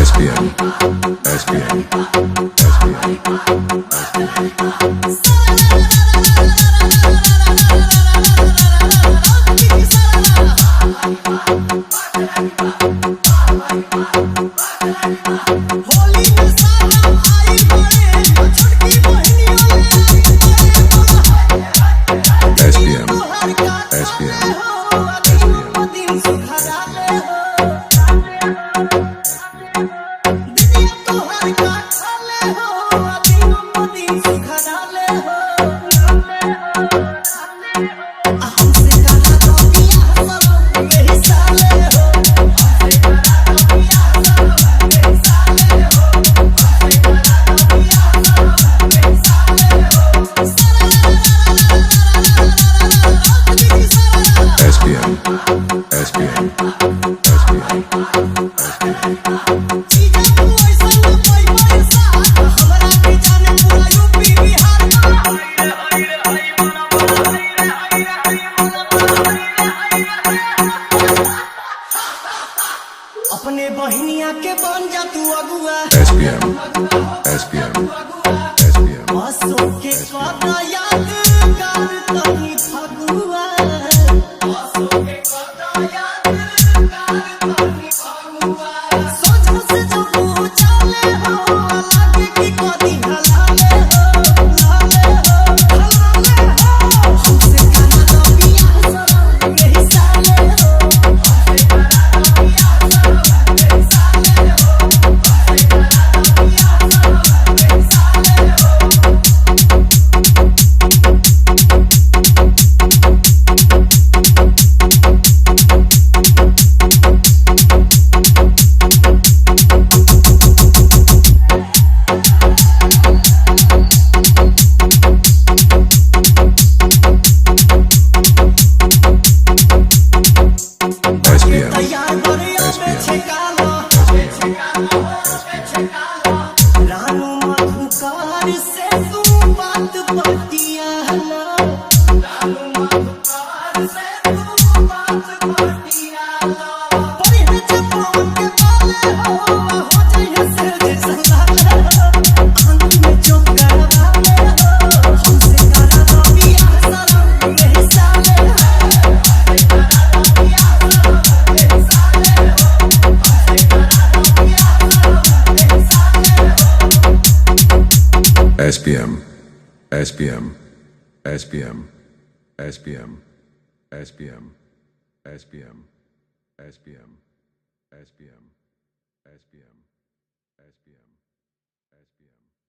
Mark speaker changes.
Speaker 1: SPM, SPM, SPM, SPM,
Speaker 2: अपने बहनिया के बन जा तू अगुआ
Speaker 1: SPM, SPM, SPM,
Speaker 2: बसों के कदा याद कर तनी फगुआ बसों के कदा याद कर तनी फगुआ सोझ से जो पूछले हो लगे की कदी हलाले हो हमसे करा दो बियाह सब यही साले हो हमसे करा दो बियाह सब यही साले हो हमसे करा दो बियाह सब यही साले हो
Speaker 1: SPM,
Speaker 2: तैयार बरिया में छेकालो रानू मधुकार से तू बात बतियाला रानू मधुकार से तू बात बतियाला पढ़े जपवन के बाले हो जाइए से जैसा लाले आंख में चौक गड़वाले हो हमसे करा दो बियाह सनम यही साले हमसे करा दो बियाह सनम यही साले हो हमसे करा दो बियाह सनम यही साले हो
Speaker 1: SPM, SPM, SPM, SPM, SPM, SPM, SPM, SPM, SPM, SPM, SPM.